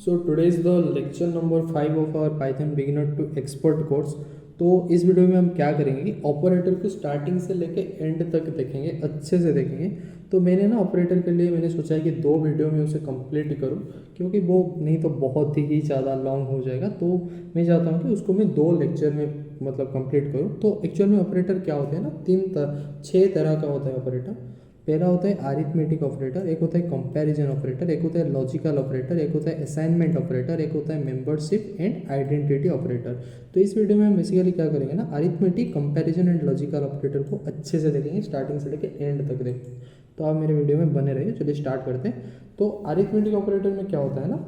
So today is the lecture number 5 of our Python beginner to expert course। तो इस video में हम क्या करेंगे, ऑपरेटर को स्टार्टिंग से लेके एंड तक देखेंगे, अच्छे से देखेंगे। तो मैंने ना ऑपरेटर के लिए मैंने सोचा है कि 2 वीडियो में उसे कंप्लीट करूं, क्योंकि वो नहीं तो बहुत ही ज़्यादा लॉन्ग हो जाएगा। तो मैं चाहता हूं कि उसको मैं 2 लेक्चर में मतलब कंप्लीट करूं। तो एक्चुअल में ऑपरेटर क्या होते हैं ना, 6 तरह का होता है ऑपरेटर। पहला होता है अरिथमेटिक ऑपरेटर, एक होता है कंपैरिजन ऑपरेटर, एक होता है लॉजिकल ऑपरेटर, एक होता है असाइनमेंट ऑपरेटर, एक होता है मेंबरशिप एंड आइडेंटिटी ऑपरेटर। तो इस वीडियो में हम बेसिकली क्या करेंगे ना, arithmetic, comparison and logical operator को अच्छे से देखेंगे, स्टार्टिंग से लेकर एंड तक देखेंगे। तो आप मेरे वीडियो में बने रहिए। चलिए स्टार्ट करते हैं। तो अरिथमेटिक ऑपरेटर में क्या होता है ना,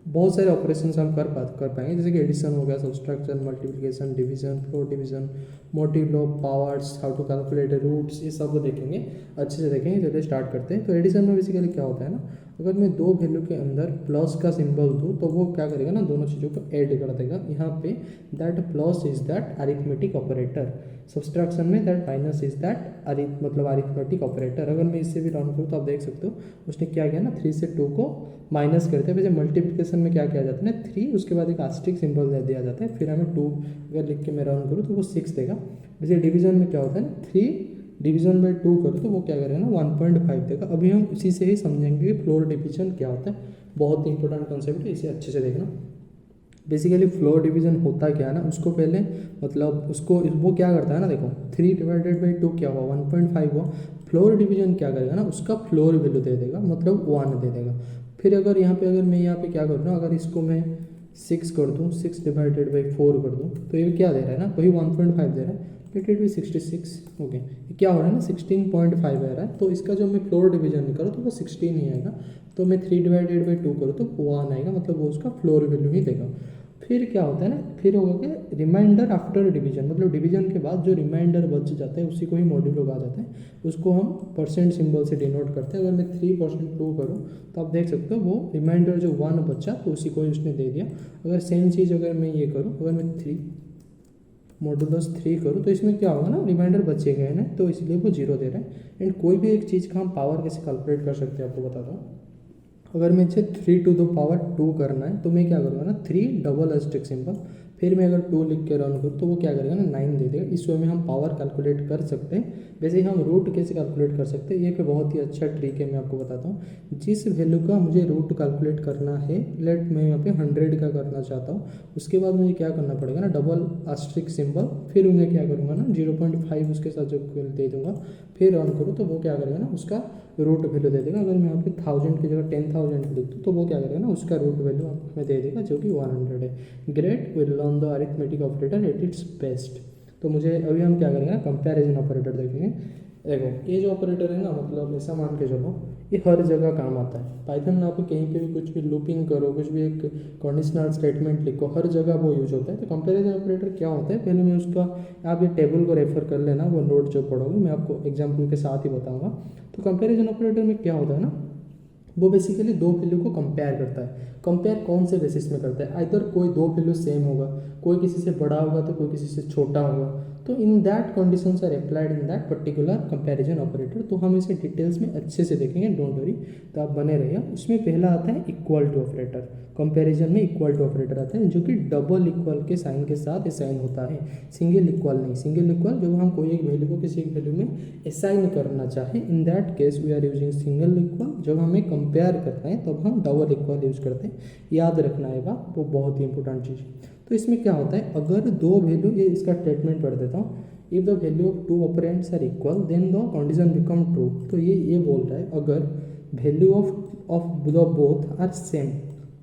बहुत सारे ऑपरेशन हम कर पाएंगे, जैसे कि एडिशन हो गया, subtraction, multiplication, division, floor division, motive, powers, how to calculate roots, ये सब देखेंगे, अच्छे से देखेंगे। चलिए स्टार्ट करते हैं। तो एडिशन में बेसिकली क्या होता है ना, अगर मैं 2 वैल्यू के अंदर प्लस का सिंबल दूँ तो वो क्या करेगा ना, दोनों चीज़ों को ऐड कर देगा। यहाँ पे that plus is that arithmetic operator, subtraction में दैट माइनस इज दैट मतलब अरिथमेटिक ऑपरेटर। अगर मैं इससे भी रन करूँ तो आप देख सकते हो उसने क्या किया ना, 3 से 2 को माइनस करते हैं। वैसे मल्टीप्लिकेशन में क्या किया जाता है ना, 3 उसके बाद एक आस्टिक सिंबल दे दिया जाता है, फिर हमें 2 अगर लिख के मैं रन करूँ तो वो 6 देगा। वैसे डिवीजन में क्या होता है ना, 3 डिवीजन बाई 2 करो तो वो क्या करेगा ना, 1.5 देगा। अभी हम उसी से ही समझेंगे कि फ्लोर डिवीजन क्या होता है। बहुत ही इंपॉर्टेंट कॉन्सेप्ट है, इसे अच्छे से देखना। बेसिकली फ्लोर डिवीजन होता क्या है ना, उसको पहले मतलब उसको वो क्या करता है ना, देखो 3 डिवाइडेड बाई 2 क्या हुआ, 1.5 हुआ। फ्लोर डिवीजन क्या करेगा ना, उसका फ्लोर वैल्यू दे देगा, मतलब 1 दे देगा। फिर अगर मैं यहाँ पे क्या करूँ ना, अगर इसको मैं 6 कर दूँ, 6 डिवाइडेड बाई 4 कर दूँ तो ये क्या दे रहा है ना, वही 1.5 दे रहा है। Let it be 66। ओके, क्या हो रहा है ना, 16.5 आ रहा है। तो इसका जो मैं फ्लोर डिवीजन निकालूँ तो वो 16 ही आएगा। तो मैं 3 डिवाइडेड बाई 2 करूँ तो 1 आएगा, मतलब वो उसका फ्लोर वैल्यू ही देगा। फिर क्या होता है ना, फिर होगा कि रिमाइंडर आफ्टर डिवीजन, मतलब डिवीजन के बाद जो रिमाइंडर बच जाता है उसी को ही मॉड्यूलो कहा जाता है। उसको हम परसेंट सिंबल से डिनोट करते हैं। अगर मैं 3% 2 करूँ तो आप देख सकते हो वो रिमाइंडर जो 1 बचा तो उसी को ही उसने दे दिया। अगर सेम चीज़ अगर मैं ये करूँ, अगर मैं 3 मॉडुलस 3 करूँ तो इसमें क्या होगा ना, रिमाइंडर बचेगा है ना, तो इसलिए वो 0 दे रहा है। एंड कोई भी एक चीज़ का हम पावर कैसे कैलकुलेट कर सकते हैं आपको बताता हूँ। अगर मैं इसे 3 टू द पावर 2 करना है तो मैं क्या करूँगा ना, 3 डबल एस्टेरिक सिंबल, फिर मैं अगर 2 लिख के रन करूँ तो वो क्या करेगा ना, 9 दे देगा। इस वे में हम पावर कैलकुलेट कर सकते हैं। वैसे ही हम रूट कैसे कैलकुलेट कर सकते हैं, ये पे बहुत ही अच्छा ट्रिक है, मैं आपको बताता हूँ। जिस वैल्यू का मुझे रूट कैलकुलेट करना है, लेट मैं यहाँ पे 100 का करना चाहता हूँ, उसके बाद मुझे क्या करना पड़ेगा ना, डबल एस्टेरिक सिंबल, फिर मैं क्या करूँगा ना 0.5 उसके साथ जो दे दूँगा, फिर रन करूँ तो वो क्या करेगा ना, उसका रूट वैल्यू दे देगा। अगर मैं यहाँ पे 1000 की जगह 10,000 लिख दूँ तो वो क्या करेगा ना, उसका रूट वैल्यू हमें दे देगा जो कि 100 है। Great, will learn the arithmetic operator at its best. तो मुझे अभी हम क्या करेंगे ना, कंपैरिजन ऑपरेटर देखेंगे। देखो ये जो ऑपरेटर है ना, मतलब ऐसा मान के चलो ये हर जगह काम आता है। पाइथन में आप कहीं पे भी कुछ भी लूपिंग करो, कुछ भी एक कंडीशनल स्टेटमेंट लिखो, हर जगह वो यूज होता है। तो कंपैरिजन ऑपरेटर क्या होता है, पहले मैं उसका, आप ये टेबल को रेफर कर लेना, वो नोट जो पढ़ोगे मैं आपको एग्जाम्पल के साथ ही बताऊंगा। तो कंपैरिजन ऑपरेटर में क्या होता है ना, वो बेसिकली 2 वैल्यू को कंपेयर करता है। कंपेयर कौन से बेसिस में करता है, आइदर कोई 2 वैल्यू सेम होगा, कोई किसी से बड़ा होगा तो कोई किसी से छोटा होगा। तो in that conditions are applied in that particular comparison operator. तो हम इसे डिटेल्स में अच्छे से देखेंगे, डोंट वरी। तो आप बने रहिए। उसमें पहला आता है इक्वल टू ऑपरेटर। कंपैरिजन में इक्वल टू ऑपरेटर आता है जो कि डबल इक्वल के साइन के साथ असाइन होता है, सिंगल इक्वल नहीं। सिंगल इक्वल जब हम कोई एक वैल्यू को किसी एक वैल्यू में असाइन करना चाहें, in that case we are using single equal. जब हमें कंपेयर करते हैं तब हम डबल इक्वल यूज करते हैं। याद रखना है बात, वो बहुत ही इंपॉर्टेंट चीज़ है। तो इसमें क्या होता है, अगर 2 वैल्यू, ये इसका स्टेटमेंट पढ़ देता हूँ। If the value of 2 operands are equal then the condition become true. तो ये बोल रहा है अगर value of the both are same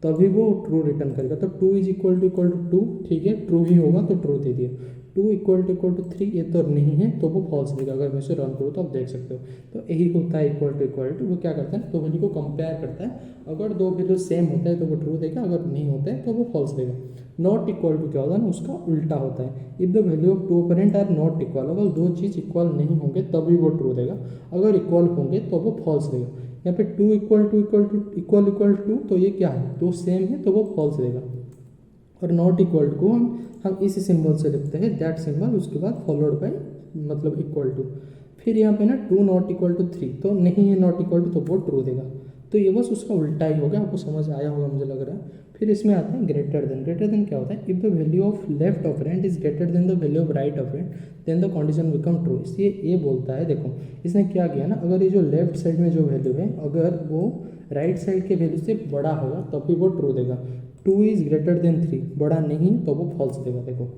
तभी वो ट्रू रिटर्न करेगा। तो 2 इज इक्वल टू 2, ठीक है, ट्रू ही होगा तो ट्रू दे दिया। 2 इक्वल टू 3 ये तो नहीं है तो वो फॉल्स देगा। अगर मैं इसे रन करूँ तो आप देख सकते हो। तो यही होता है इक्वल टू। वो क्या करता है, 2 वैल्यू को कंपेयर करता है। अगर 2 वैल्यू सेम होता है तो वो ट्रू देगा, अगर नहीं होता है तो वो फॉल्स देगा। नॉट इक्वल टू क्या होता है ना, उसका उल्टा होता है। If the value of 2 operant are not equal, अगर 2 चीज़ इक्वल नहीं होंगे तभी वो ट्रू देगा, अगर इक्वल होंगे तो वो फॉल्स देगा। यहाँ पे 2 इक्वल टू तो ये क्या है, 2 सेम है तो वो फॉल्स देगा। और नॉट इक्वल टू हम इस सिंबल से लिखते हैं, दैट सिंबल, उसके बाद फॉलोड बाय मतलब इक्वल टू। फिर यहाँ पे ना 2 नॉट इक्वल टू 3 तो नहीं है नॉट इक्वल टू, तो वो ट्रू देगा। तो ये बस उसका उल्टा ही हो गया। आपको समझ आया होगा मुझे लग रहा है। फिर इसमें आते हैं ग्रेटर देन। ग्रेटर देन क्या होता है, if the value of left operand is greater than the value of right operand then the condition become true. इसलिए ये बोलता है, देखो इसने क्या किया ना, अगर ये जो लेफ्ट साइड में जो वैल्यू है अगर वो राइट साइड के वैल्यू से बड़ा होगा तब भी वो ट्रू देगा। 2 इज ग्रेटर देन 3, बड़ा नहीं तो वो फॉल्स देगा। देखो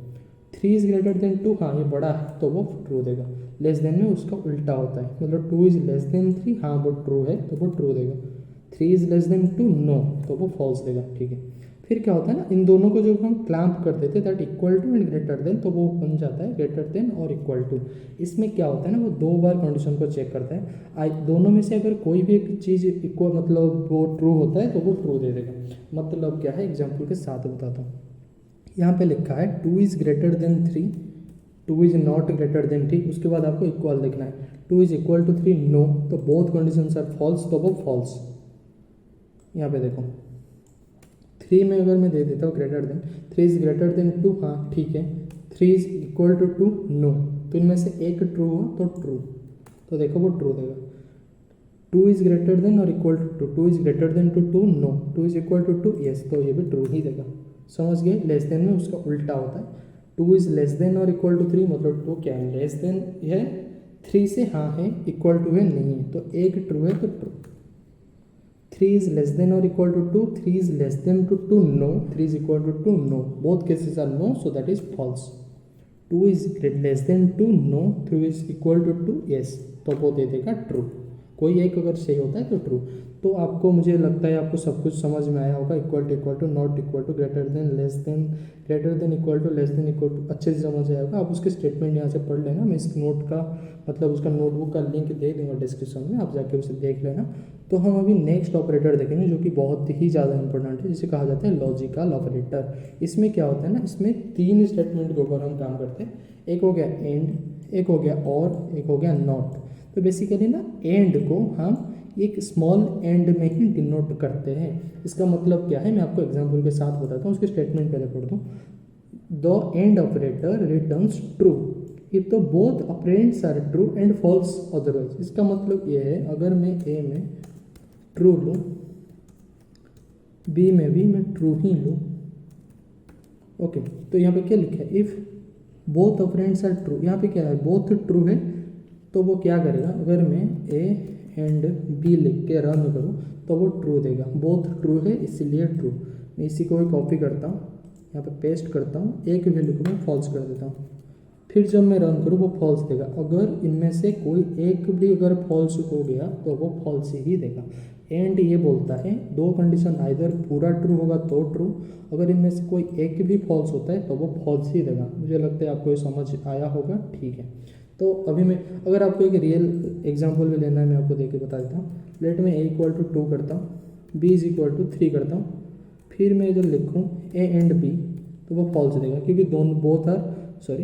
3 इज ग्रेटर देन 2, हाँ ये बड़ा है तो वो ट्रू देगा। लेस देन में उसका उल्टा होता है, मतलब 2 इज लेस देन 3, हाँ वो ट्रू है तो वो ट्रू देगा। 3 इज लेस देन 2, नो, तो वो फॉल्स देगा। ठीक है, फिर क्या होता है ना, इन दोनों को जब हम क्लैम्प कर देते हैं that equal to and greater than, तो वो बन जाता है ग्रेटर देन और इक्वल टू। इसमें क्या होता है ना, वो 2 बार कंडीशन को चेक करता है, दोनों में से अगर कोई भी एक चीज़ इक्वल मतलब वो ट्रू होता है तो वो ट्रू दे देगा। मतलब क्या है, एग्जाम्पल के साथ बताता हूँ। यहाँ पे लिखा है 2 is greater then 3, 2 is not greater than 3, उसके बाद आपको इक्वल लिखना है। 2 इज इक्वल टू 3, नो, तो बोथ कंडीशंस आर फॉल्स, तो वो फॉल्स। यहाँ पे देखो 3 में अगर मैं दे देता हूँ greater than, 3 is greater then 2, हाँ ठीक है, 3 इज इक्वल टू 2, नो, तो इनमें से एक ट्रू हुआ तो ट्रू, तो देखो वो ट्रू देगा। 2 इज ग्रेटर देन और equal to 2, 2 is greater than to 2, no, 2 is equal to 2, yes, तो ये भी ट्रू ही देगा। समझ गए, लेस देन में उसका उल्टा होता है। 2 इज लेस देन और इक्वल टू 3, मतलब 2 क्या है, लेस देन है, 3 से हाँ है, इक्वल टू है नहीं है, तो एक ट्रू है तो true. 3 is less than or equal to 2, 3 is less than to 2, no, 3 is equal to 2, no, both cases are no, so that is false. 2 is less than 2, no, 3 is equal to 2, yes, तो वो दे देगा true. कोई एक अगर सही होता है तो ट्रू। तो आपको, मुझे लगता है आपको सब कुछ समझ में आया होगा। Equal to, not equal to, greater than, less than, greater than, equal to, less than, equal to, अच्छे से समझ आया होगा। आप उसके स्टेटमेंट यहाँ से पढ़ लेना, मैं इस नोट का मतलब उसका नोटबुक का लिंक दे दूंगा डिस्क्रिप्शन में, आप जाके उसे देख लेना। तो हम अभी नेक्स्ट ऑपरेटर देखेंगे जो कि बहुत ही ज़्यादा इंपॉर्टेंट है, जिसे कहा जाता है लॉजिकल ऑपरेटर। इसमें क्या होता है ना, इसमें 3 स्टेटमेंट के ऊपर हम काम करते हैं। एक हो गया एंड, एक हो गया और, एक हो गया नॉट। तो बेसिकली ना एंड को हम एक स्मॉल एंड में ही डिनोट करते हैं। इसका मतलब क्या है, मैं आपको एग्जांपल के साथ बताता हूँ। उसके स्टेटमेंट पहले पढ़ दूँ। The and operator returns true if the both operands are true and false otherwise. इसका मतलब ये है, अगर मैं ए में ट्रू लूँ, बी में भी मैं ट्रू ही लूँ, ओके, तो यहाँ पे क्या लिखा है, if both operands are true, यहाँ पे क्या है, बोथ ट्रू है, तो वो क्या करेगा, अगर मैं ए एंड बी लिख के रन करूँ तो वो ट्रू देगा। बोथ ट्रू है इसलिए ट्रू। मैं इसी को ही कॉपी करता हूँ, यहाँ पे पेस्ट करता हूँ, एक वैल्यू को मैं फॉल्स कर देता हूँ। फिर जब मैं रन करूँ वो फॉल्स देगा। अगर इनमें से कोई एक भी अगर फॉल्स हो गया तो वो फॉल्स ही देगा। एंड ये बोलता है 2 कंडीशन आइदर पूरा ट्रू होगा तो ट्रू, अगर इनमें से कोई एक भी फॉल्स होता है तो वो फॉल्स ही देगा। मुझे लगता है आपको ये समझ आया होगा, ठीक है। तो अभी मैं, अगर आपको एक रियल एग्जांपल भी लेना है, मैं आपको दे के बता देता हूँ। लेट में ए इक्वल टू 2 करता हूँ, बी इज इक्वल टू 3 करता हूँ, फिर मैं जब लिखूँ ए एंड बी तो वो फॉल्स देगा, क्योंकि दोनों बोथ आर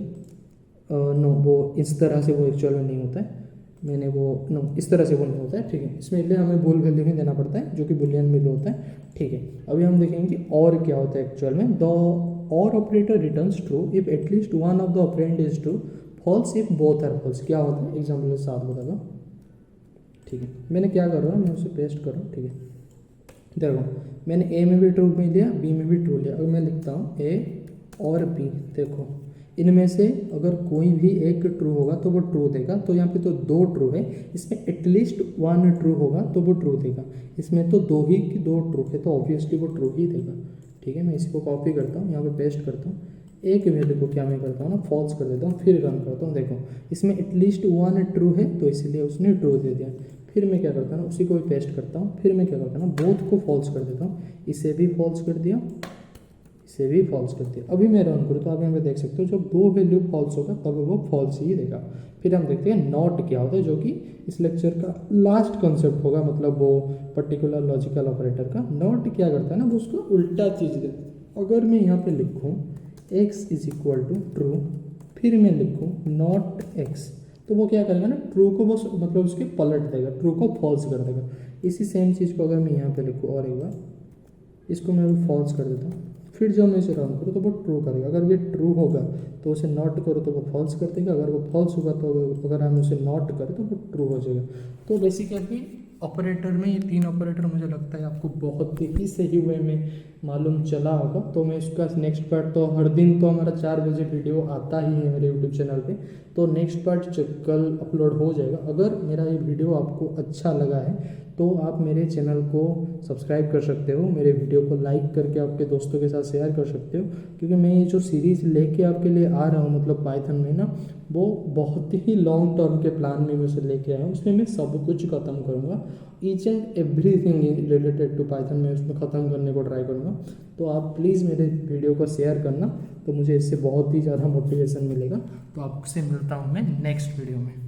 नो, वो इस तरह से वो एक्चुअल में नहीं होता है। मैंने वो नो, इस तरह से वो नहीं होता है, ठीक है। इसमें इसलिए हमें बुल वैल्यू ही देना पड़ता है, जो कि बुलियन में होता है, ठीक है। अभी हम देखेंगे कि और क्या होता है एक्चुअल में। द और operator returns true if at least one of the operand is true, false if both are false. क्या होता है एग्जाम्पल के साथ बता दो, ठीक है। मैंने क्या कर रहा हूँ, मैं उसे पेस्ट कर रहा हूँ, ठीक है। देखो मैंने ए में भी ट्रू में लिया, बी में भी ट्रू लिया। अगर मैं लिखता हूँ ए और बी, देखो इनमें से अगर कोई भी एक ट्रू होगा तो वो ट्रू देगा। तो यहाँ पे तो 2 ट्रू है, इसमें एटलीस्ट 1 ट्रू होगा तो वो ट्रू देगा। इसमें तो 2 ही की 2 ट्रू है, तो ऑब्वियसली वो ट्रू ही देगा, ठीक है। मैं इसको कॉपी करता हूँ, यहाँ पे पेस्ट करता हूँ। एक वैल्यू को क्या मैं करता हूँ ना, फॉल्स कर देता हूँ, फिर रन करता हूँ। देखो इसमें एटलीस्ट 1 ट्रू है तो इसलिए उसने ट्रू दे दिया। फिर मैं क्या करता हूँ ना, उसी को भी पेस्ट करता हूँ। फिर मैं क्या करता हूँ ना, बोथ को फॉल्स कर देता हूँ। इसे भी फॉल्स कर दिया, इसे भी फॉल्स कर दिया। अभी मैं रन करूँ तो आप यहाँ पे देख सकते हो, जब 2 वैल्यू फॉल्स होगा तब वो फॉल्स ही देगा। फिर हम देखते हैं नॉट क्या होता है, जो कि इस लेक्चर का लास्ट कंसेप्ट होगा, मतलब वो पर्टिकुलर लॉजिकल ऑपरेटर का। नॉट क्या करता है ना, वो उसको उल्टा चीज़ देता है। अगर मैं यहाँ पे लिखूँ x is equal to true, फिर मैं लिखूँ नॉट x, तो वो क्या करेगा ना, ट्रू को वो मतलब उसके पलट देगा, ट्रू को फॉल्स कर देगा। इसी सेम चीज़ को अगर मैं यहाँ पे लिखूँ और एक बार, इसको मैं फॉल्स कर देता हूँ, फिर जब मैं इसे रन करूँ तो वो ट्रू करेगा। अगर ये ट्रू होगा तो उसे नॉट करो तो वो फॉल्स कर देगा, अगर वो फॉल्स होगा तो अगर हम उसे नॉट करें तो वो ट्रू हो जाएगा। तो बेसिकली ऑपरेटर में ये 3 ऑपरेटर मुझे लगता है आपको बहुत ही सही वे में मालूम चला होगा। तो मैं इसका नेक्स्ट पार्ट तो हर दिन तो हमारा 4 बजे वीडियो आता ही है मेरे यूट्यूब चैनल पे, तो नेक्स्ट पार्ट कल अपलोड हो जाएगा। अगर मेरा ये वीडियो आपको अच्छा लगा है तो आप मेरे चैनल को सब्सक्राइब कर सकते हो, मेरे वीडियो को लाइक करके आपके दोस्तों के साथ शेयर कर सकते हो, क्योंकि मैं ये जो सीरीज़ लेके आपके लिए आ रहा हूँ मतलब पाइथन में ना, वो बहुत ही लॉन्ग टर्म के प्लान में मैं उसे लेके आया हूँ। उसमें मैं सब कुछ ख़त्म करूँगा, each and everything related to Python में उसमें ख़त्म करने को ट्राई करूँगा। तो आप प्लीज़ मेरे वीडियो को शेयर करना, तो मुझे इससे बहुत ही ज़्यादा मोटिवेशन मिलेगा। तो आपसे मिलता हूँ मैं नेक्स्ट वीडियो में।